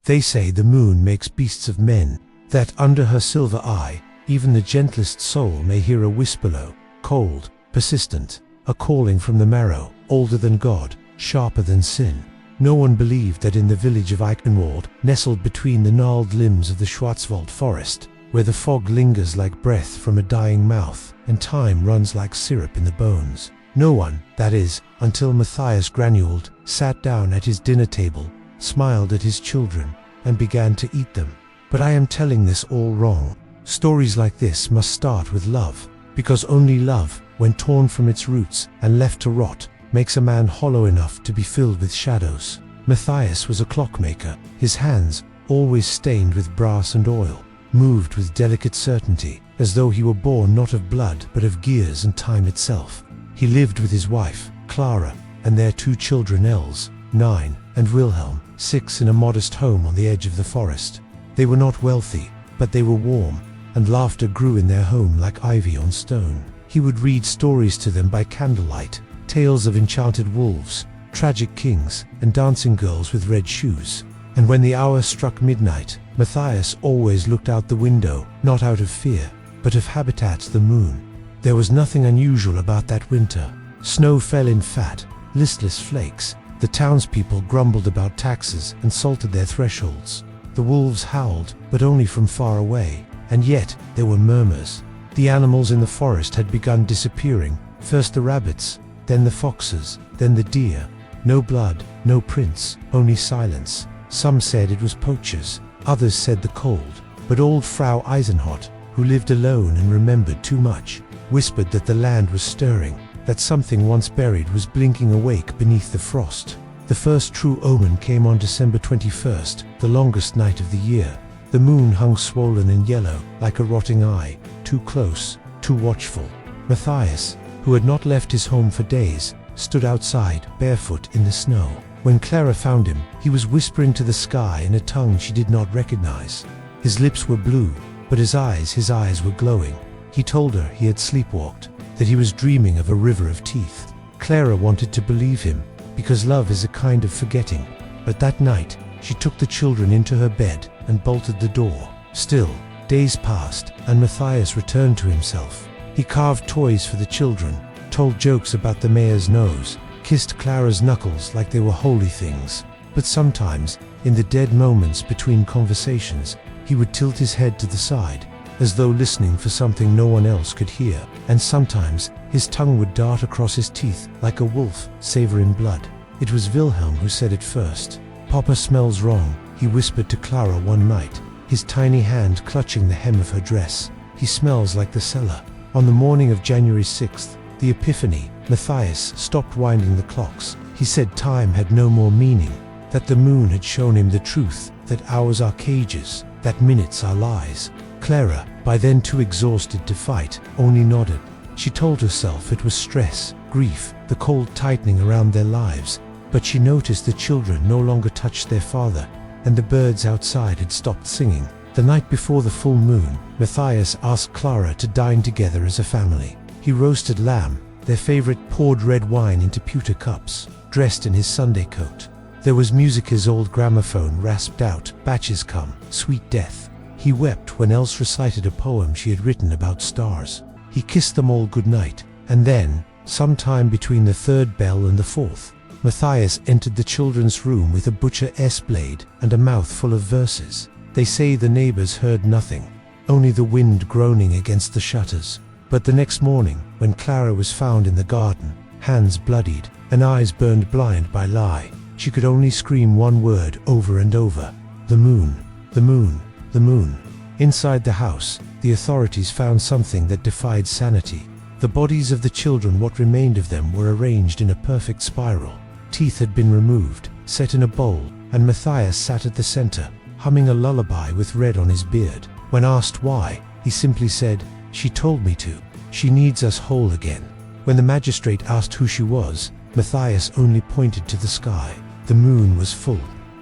They say the moon makes beasts of men, that under her silver eye, even the gentlest soul may hear a whisper low, cold, persistent, a calling from the marrow, older than God, sharper than sin. No one believed that in the village of Eichenwald, nestled between the gnarled limbs of the Schwarzwald forest, where the fog lingers like breath from a dying mouth, and time runs like syrup in the bones. No one, that is, until Matthias Granuwald sat down at his dinner table, smiled at his children, and began to eat them. But I am telling this all wrong. Stories like this must start with love, because only love, when torn from its roots and left to rot, makes a man hollow enough to be filled with shadows. Matthias was a clockmaker. His hands, always stained with brass and oil, moved with delicate certainty, as though he were born not of blood but of gears and time itself. He lived with his wife, Clara, and their 2 children, Els, 9, and Wilhelm, 6, in a modest home on the edge of the forest. They were not wealthy, but they were warm, and laughter grew in their home like ivy on stone. He would read stories to them by candlelight, tales of enchanted wolves, tragic kings, and dancing girls with red shoes. And when the hour struck midnight, Matthias always looked out the window, not out of fear, but of habitat, the moon. There was nothing unusual about that winter. Snow fell in fat, listless flakes. The townspeople grumbled about taxes and salted their thresholds. The wolves howled, but only from far away, and yet there were murmurs. The animals in the forest had begun disappearing, first the rabbits, then the foxes, then the deer. No blood, no prints, only silence. Some said it was poachers, others said the cold, but old Frau Eisenhot, who lived alone and remembered too much, whispered that the land was stirring, that something once buried was blinking awake beneath the frost. The first true omen came on December 21st, the longest night of the year. The moon hung swollen and yellow, like a rotting eye, too close, too watchful. Matthias, who had not left his home for days, stood outside, barefoot in the snow. When Clara found him, he was whispering to the sky in a tongue she did not recognize. His lips were blue, but his eyes were glowing. He told her he had sleepwalked, that he was dreaming of a river of teeth. Clara wanted to believe him, because love is a kind of forgetting. But that night, she took the children into her bed and bolted the door. Still, days passed, and Matthias returned to himself. He carved toys for the children, told jokes about the mayor's nose, kissed Clara's knuckles like they were holy things. But sometimes, in the dead moments between conversations, he would tilt his head to the side, as though listening for something no one else could hear, and sometimes his tongue would dart across his teeth like a wolf savoring blood. It was Wilhelm who said it first. "Papa smells wrong," he whispered to Clara one night, his tiny hand clutching the hem of her dress. "He smells like the cellar." On the morning of January 6th, the Epiphany, Matthias stopped winding the clocks. He said time had no more meaning, that the moon had shown him the truth, that hours are cages, that minutes are lies. Clara, by then too exhausted to fight, only nodded. She told herself it was stress, grief, the cold tightening around their lives, but she noticed the children no longer touched their father, and the birds outside had stopped singing. The night before the full moon, Matthias asked Clara to dine together as a family. He roasted lamb, their favorite, poured red wine into pewter cups, dressed in his Sunday coat. There was music. His old gramophone rasped out, "Batches come, sweet death." He wept when Else recited a poem she had written about stars. He kissed them all good night, and then, sometime between the 3rd bell and the 4th, Matthias entered the children's room with a butcher S-blade and a mouth full of verses. They say the neighbors heard nothing, only the wind groaning against the shutters. But the next morning, when Clara was found in the garden, hands bloodied and eyes burned blind by lie, she could only scream one word over and over: "The moon, the moon, the moon." Inside the house, the authorities found something that defied sanity. The bodies of the children, what remained of them, were arranged in a perfect spiral. Teeth had been removed, set in a bowl, and Matthias sat at the center, humming a lullaby with red on his beard. When asked why, he simply said, "She told me to. She needs us whole again." When the magistrate asked who she was, Matthias only pointed to the sky. The moon was full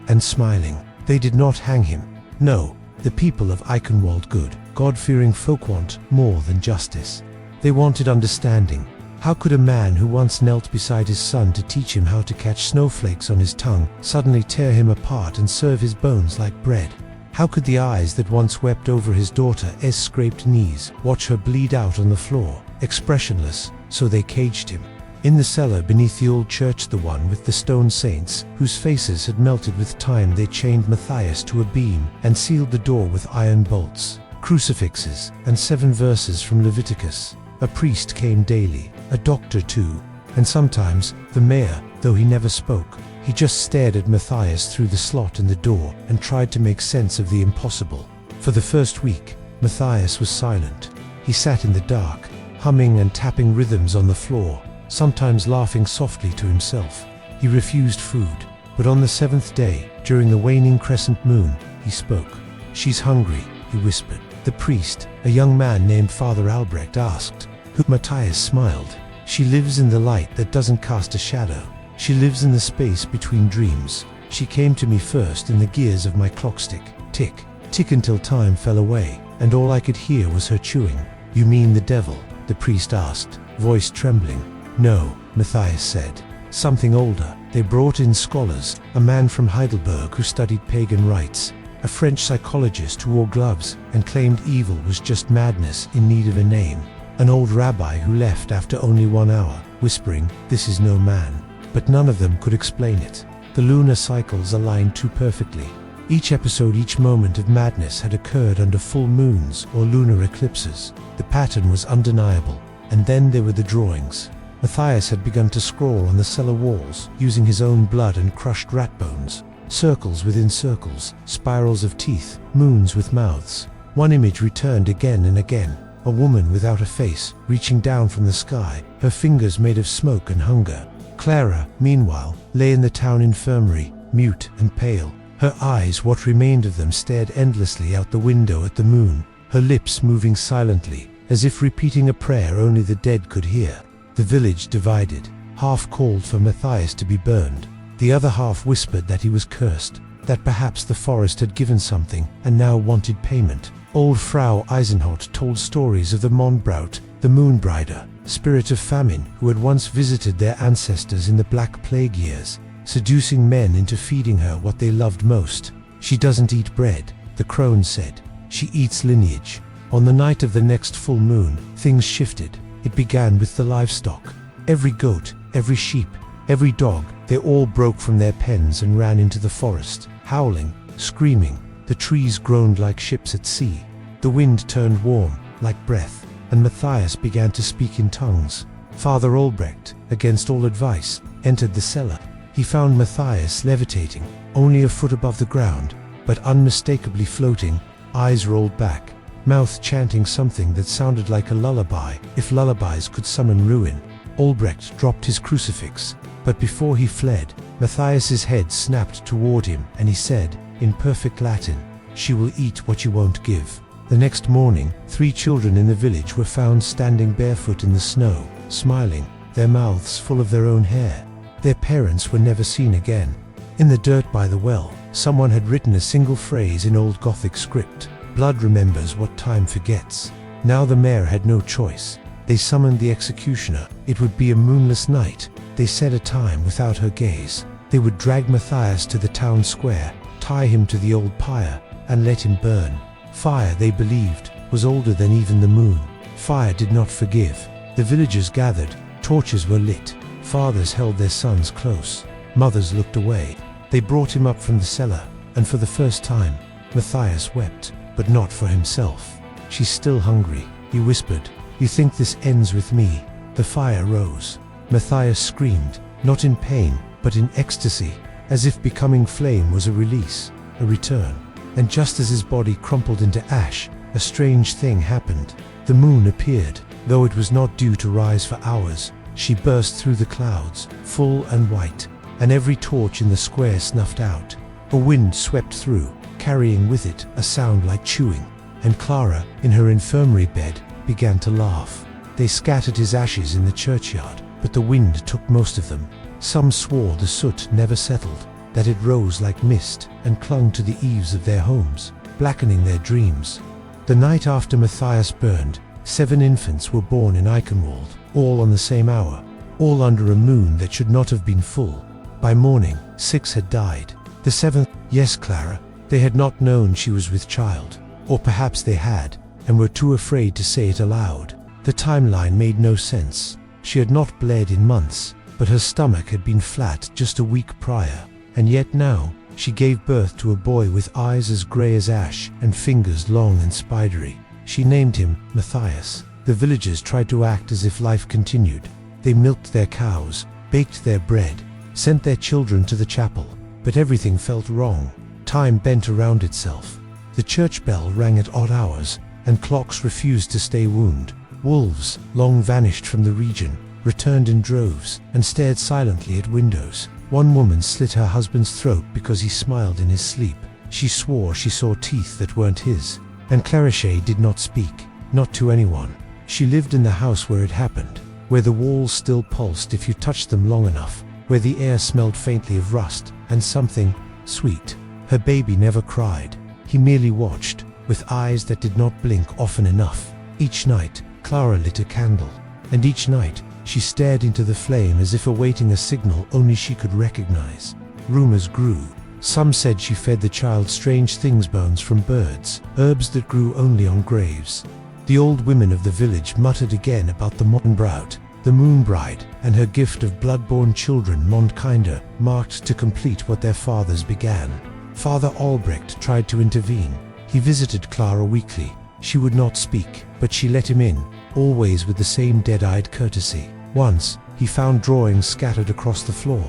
and smiling. They did not hang him. No, the people of Eichenwald, good, God-fearing folk, want more than justice. They wanted understanding. How could a man who once knelt beside his son to teach him how to catch snowflakes on his tongue suddenly tear him apart and serve his bones like bread? How could the eyes that once wept over his daughter's scraped knees watch her bleed out on the floor, expressionless, so they caged him? In the cellar beneath the old church, the one with the stone saints, whose faces had melted with time, they chained Matthias to a beam and sealed the door with iron bolts, crucifixes, and 7 verses from Leviticus. A priest came daily, a doctor too, and sometimes the mayor, though he never spoke. He just stared at Matthias through the slot in the door and tried to make sense of the impossible. For the first week, Matthias was silent. He sat in the dark, humming and tapping rhythms on the floor, sometimes laughing softly to himself. He refused food, but on the 7th day, during the waning crescent moon, he spoke. "She's hungry," he whispered. The priest, a young man named Father Albrecht, asked, "Who?" Matthias smiled. "She lives in the light that doesn't cast a shadow. She lives in the space between dreams. She came to me first in the gears of my clockstick. Tick, tick until time fell away, and all I could hear was her chewing." "You mean the devil?" the priest asked, voice trembling. "No," Matthias said. "Something older. They brought in scholars, a man from Heidelberg who studied pagan rites, a French psychologist who wore gloves and claimed evil was just madness in need of a name, an old rabbi who left after only 1 hour, whispering, 'This is no man.' But none of them could explain it. The lunar cycles aligned too perfectly. Each episode, each moment of madness had occurred under full moons or lunar eclipses. The pattern was undeniable. And then there were the drawings. Matthias had begun to scrawl on the cellar walls, using his own blood and crushed rat bones. Circles within circles, spirals of teeth, moons with mouths. One image returned again and again. A woman without a face, reaching down from the sky, her fingers made of smoke and hunger. Clara, meanwhile, lay in the town infirmary, mute and pale. Her eyes, what remained of them, stared endlessly out the window at the moon, her lips moving silently, as if repeating a prayer only the dead could hear. The village divided. Half called for Matthias to be burned. The other half whispered that he was cursed, that perhaps the forest had given something and now wanted payment. Old Frau Eisenhot told stories of the Mondbraut, the Moonbrider, spirit of famine, who had once visited their ancestors in the Black Plague years, seducing men into feeding her what they loved most. "She doesn't eat bread," the crone said. "She eats lineage." On the night of the next full moon, things shifted. It began with the livestock. Every goat, every sheep, every dog, they all broke from their pens and ran into the forest, howling, screaming. The trees groaned like ships at sea. The wind turned warm, like breath, and Matthias began to speak in tongues. Father Albrecht, against all advice, entered the cellar. He found Matthias levitating, only a foot above the ground, but unmistakably floating, eyes rolled back, mouth chanting something that sounded like a lullaby, if lullabies could summon ruin. Albrecht dropped his crucifix, but before he fled, Matthias's head snapped toward him, and he said, in perfect Latin, "She will eat what you won't give." The next morning, 3 children in the village were found standing barefoot in the snow, smiling, their mouths full of their own hair. Their parents were never seen again. In the dirt by the well, someone had written a single phrase in Old Gothic script, "Blood remembers what time forgets." Now the mayor had no choice. They summoned the executioner. It would be a moonless night. They set a time without her gaze. They would drag Matthias to the town square, tie him to the old pyre, and let him burn. Fire, they believed, was older than even the moon. Fire did not forgive. The villagers gathered. Torches were lit. Fathers held their sons close. Mothers looked away. They brought him up from the cellar, and for the first time, Matthias wept, but not for himself. "She's still hungry," he whispered. "You think this ends with me?" The fire rose. Matthias screamed, not in pain, but in ecstasy, as if becoming flame was a release, a return. And just as his body crumpled into ash, a strange thing happened. The moon appeared, though it was not due to rise for hours. She burst through the clouds, full and white, and every torch in the square snuffed out. A wind swept through, carrying with it a sound like chewing, and Clara, in her infirmary bed, began to laugh. They scattered his ashes in the churchyard, but the wind took most of them. Some swore the soot never settled, that it rose like mist and clung to the eaves of their homes, blackening their dreams. The night after Matthias burned, 7 infants were born in Eichenwald. all on the same hour, all under a moon that should not have been full. By morning, 6 had died. The 7th, yes, Clara, they had not known she was with child. Or perhaps they had, and were too afraid to say it aloud. The timeline made no sense. She had not bled in months, but her stomach had been flat just a week prior, and yet now, she gave birth to a boy with eyes as grey as ash and fingers long and spidery. She named him Matthias. The villagers tried to act as if life continued. They milked their cows, baked their bread, sent their children to the chapel, but everything felt wrong. Time bent around itself. The church bell rang at odd hours, and clocks refused to stay wound. Wolves, long vanished from the region, returned in droves and stared silently at windows. One woman slit her husband's throat because he smiled in his sleep. She swore she saw teeth that weren't his. And Clarice did not speak, not to anyone. She lived in the house where it happened, where the walls still pulsed if you touched them long enough, where the air smelled faintly of rust and something sweet. Her baby never cried. He merely watched, with eyes that did not blink often enough. Each night, Clara lit a candle, and each night, she stared into the flame as if awaiting a signal only she could recognize. Rumors grew. Some said she fed the child strange things, bones from birds, herbs that grew only on graves. The old women of the village muttered again about the Moonbraut, the moon bride, and her gift of blood-born children, Mondkinder, marked to complete what their fathers began. Father Albrecht tried to intervene. He visited Clara weekly. She would not speak, but she let him in, always with the same dead-eyed courtesy. Once, he found drawings scattered across the floor.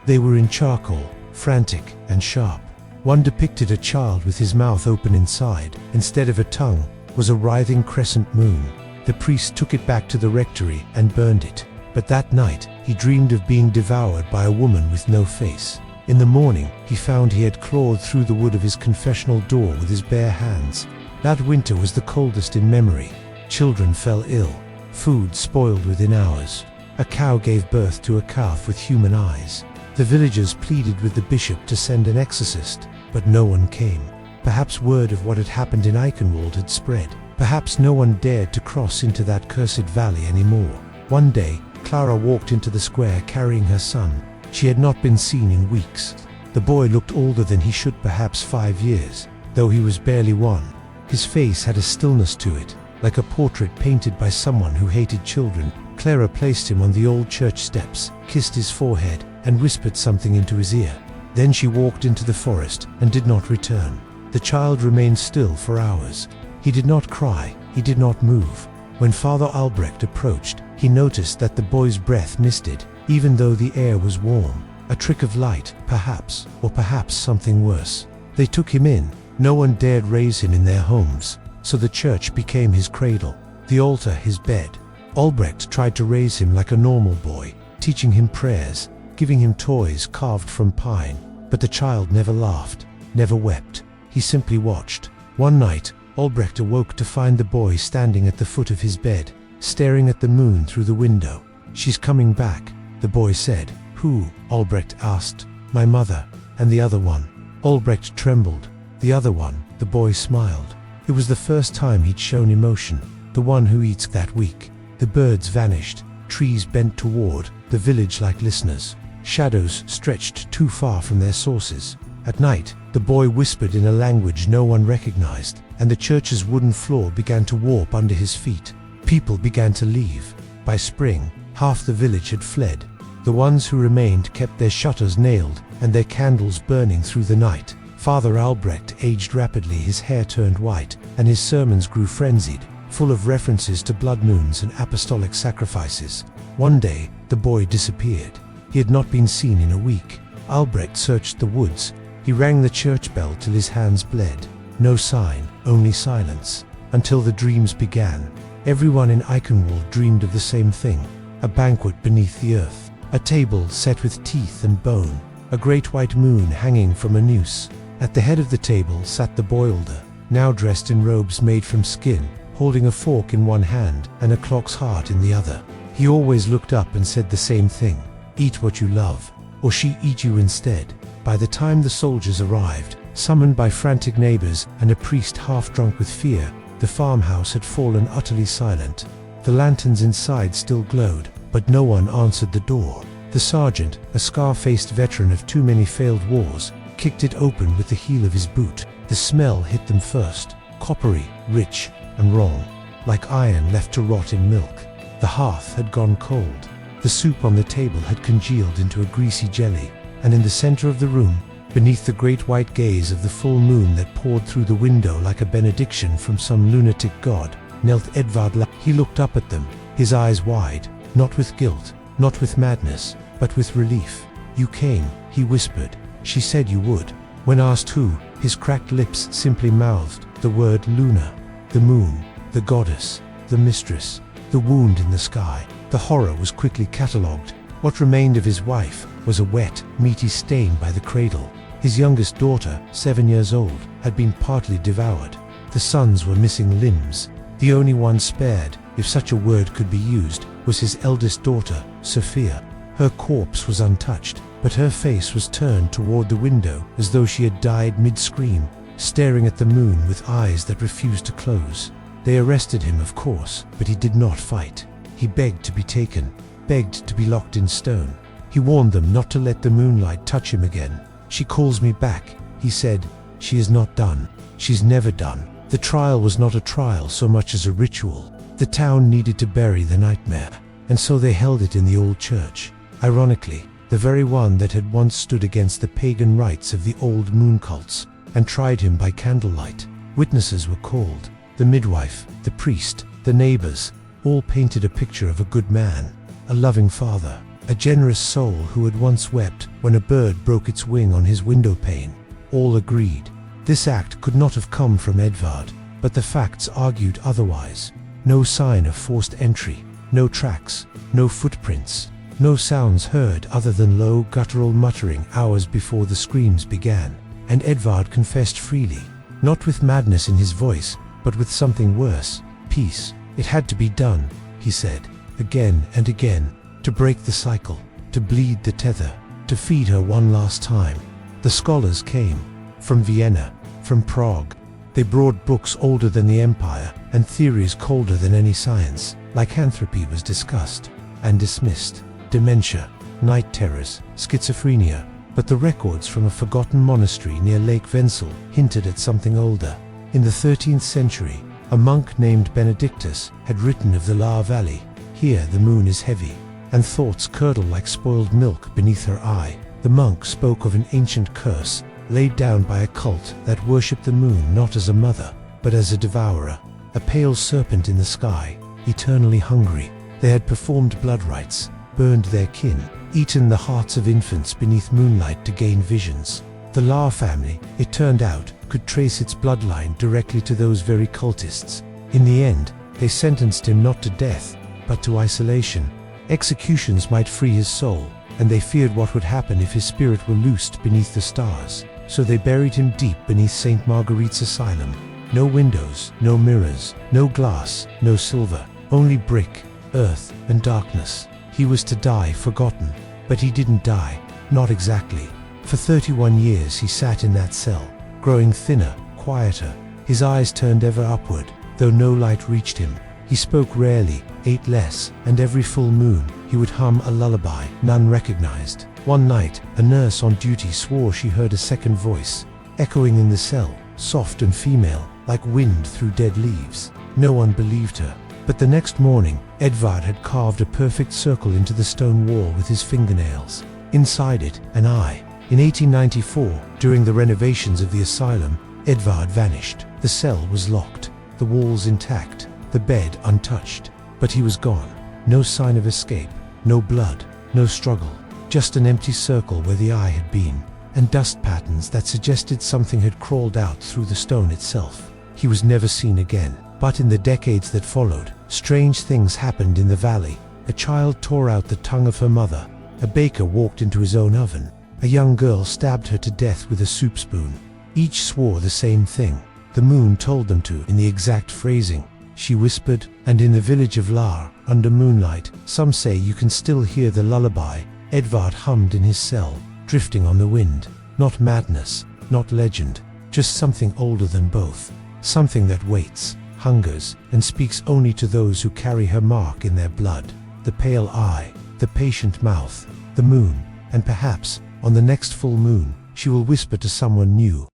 They were in charcoal, frantic and sharp. One depicted a child with his mouth open inside. Instead of a tongue, was a writhing crescent moon. The priest took it back to the rectory and burned it. But that night, he dreamed of being devoured by a woman with no face. In the morning, he found he had clawed through the wood of his confessional door with his bare hands. That winter was the coldest in memory. Children fell ill. Food spoiled within hours. A cow gave birth to a calf with human eyes. The villagers pleaded with the bishop to send an exorcist, but no one came. Perhaps word of what had happened in Eichenwald had spread. Perhaps no one dared to cross into that cursed valley anymore. One day, Clara walked into the square carrying her son. She had not been seen in weeks. The boy looked older than he should, perhaps 5 years, though he was barely 1. His face had a stillness to it, like a portrait painted by someone who hated children. Clara placed him on the old church steps, kissed his forehead, and whispered something into his ear. Then she walked into the forest and did not return. The child remained still for hours. He did not cry, he did not move. When Father Albrecht approached, he noticed that the boy's breath misted, even though the air was warm. A trick of light, perhaps, or perhaps something worse. They took him in. No one dared raise him in their homes, so the church became his cradle, the altar his bed. Albrecht tried to raise him like a normal boy, teaching him prayers, giving him toys carved from pine, but the child never laughed, never wept. He simply watched. One night, Albrecht awoke to find the boy standing at the foot of his bed, staring at the moon through the window. "She's coming back," the boy said. "Who?" Albrecht asked. "My mother." "And the other one?" Albrecht trembled. "The other one," the boy smiled. It was the first time he'd shown emotion. "The one who eats that week." The birds vanished. Trees bent toward the village like listeners. Shadows stretched too far from their sources. At night, the boy whispered in a language no one recognized, and the church's wooden floor began to warp under his feet. People began to leave. By spring, half the village had fled. The ones who remained kept their shutters nailed and their candles burning through the night. Father Albrecht aged rapidly, his hair turned white, and his sermons grew frenzied, full of references to blood moons and apostolic sacrifices. One day, the boy disappeared. He had not been seen in a week. Albrecht searched the woods. He rang the church bell till his hands bled. No sign, only silence, until the dreams began. Everyone in Eichenwald dreamed of the same thing: a banquet beneath the earth, a table set with teeth and bone, a great white moon hanging from a noose. At the head of the table sat the boy older, now dressed in robes made from skin, holding a fork in one hand and a clock's heart in the other. He always looked up and said the same thing: "Eat what you love, or she eat you instead." By the time the soldiers arrived, summoned by frantic neighbors and a priest half drunk with fear, the farmhouse had fallen utterly silent. The lanterns inside still glowed, but no one answered the door. The sergeant, a scar-faced veteran of too many failed wars, kicked it open with the heel of his boot. The smell hit them first, coppery, rich, and wrong, like iron left to rot in milk. The hearth had gone cold. The soup on the table had congealed into a greasy jelly, and in the center of the room, beneath the great white gaze of the full moon that poured through the window like a benediction from some lunatic god, knelt Edvard. He looked up at them, his eyes wide, not with guilt, not with madness, but with relief. "You came," he whispered. "She said you would." When asked who, his cracked lips simply mouthed the word lunar. The moon, the goddess, the mistress, the wound in the sky. The horror was quickly catalogued. What remained of his wife was a wet, meaty stain by the cradle. His youngest daughter, 7 years old, had been partly devoured. The sons were missing limbs. The only one spared, if such a word could be used, was his eldest daughter, Sophia. Her corpse was untouched, but her face was turned toward the window as though she had died mid-scream, staring at the moon with eyes that refused to close. They arrested him, of course, but he did not fight. He begged to be taken, begged to be locked in stone. He warned them not to let the moonlight touch him again. "She calls me back," he said. "She is not done. She's never done." The trial was not a trial so much as a ritual. The town needed to bury the nightmare, and so they held it in the old church. Ironically, the very one that had once stood against the pagan rites of the old moon cults, and tried him by candlelight. Witnesses were called. The midwife, the priest, the neighbors, all painted a picture of a good man, a loving father, a generous soul who had once wept when a bird broke its wing on his window pane. All agreed. This act could not have come from Edvard, but the facts argued otherwise. No sign of forced entry, no tracks, no footprints, no sounds heard other than low guttural muttering hours before the screams began. And Edvard confessed freely, not with madness in his voice, but with something worse, peace. It had to be done, he said, again and again, to break the cycle, to bleed the tether, to feed her one last time. The scholars came, from Vienna, from Prague. They brought books older than the empire and theories colder than any science. Lycanthropy was discussed and dismissed. Dementia, night terrors, schizophrenia. But the records from a forgotten monastery near Lake Wenzel hinted at something older. In the 13th century, a monk named Benedictus had written of the Loire Valley. "Here the moon is heavy, and thoughts curdle like spoiled milk beneath her eye." The monk spoke of an ancient curse laid down by a cult that worshipped the moon not as a mother, but as a devourer, a pale serpent in the sky, eternally hungry. They had performed blood rites, burned their kin, eaten the hearts of infants beneath moonlight to gain visions. The Loire family, it turned out, could trace its bloodline directly to those very cultists. In the end, they sentenced him not to death, but to isolation. Executions might free his soul, and they feared what would happen if his spirit were loosed beneath the stars. So they buried him deep beneath St. Marguerite's asylum. No windows, no mirrors, no glass, no silver, only brick, earth, and darkness. He was to die forgotten, but he didn't die, not exactly. For 31 years he sat in that cell, growing thinner, quieter, his eyes turned ever upward, though no light reached him. He spoke rarely, ate less, and every full moon he would hum a lullaby none recognized. One night, a nurse on duty swore she heard a second voice, echoing in the cell, soft and female, like wind through dead leaves. No one believed her. But the next morning, Edvard had carved a perfect circle into the stone wall with his fingernails. Inside it, an eye. In 1894, during the renovations of the asylum, Edvard vanished. The cell was locked, the walls intact, the bed untouched. But he was gone. No sign of escape, no blood, no struggle. Just an empty circle where the eye had been, and dust patterns that suggested something had crawled out through the stone itself. He was never seen again. But in the decades that followed, strange things happened in the valley. A child tore out the tongue of her mother. A baker walked into his own oven. A young girl stabbed her to death with a soup spoon. Each swore the same thing. The moon told them to in the exact phrasing. She whispered, and in the village of Lar, under moonlight, some say you can still hear the lullaby Edvard hummed in his cell, drifting on the wind. Not madness, not legend, just something older than both. Something that waits, hungers, and speaks only to those who carry her mark in their blood. The pale eye, the patient mouth, the moon, and perhaps, on the next full moon, she will whisper to someone new,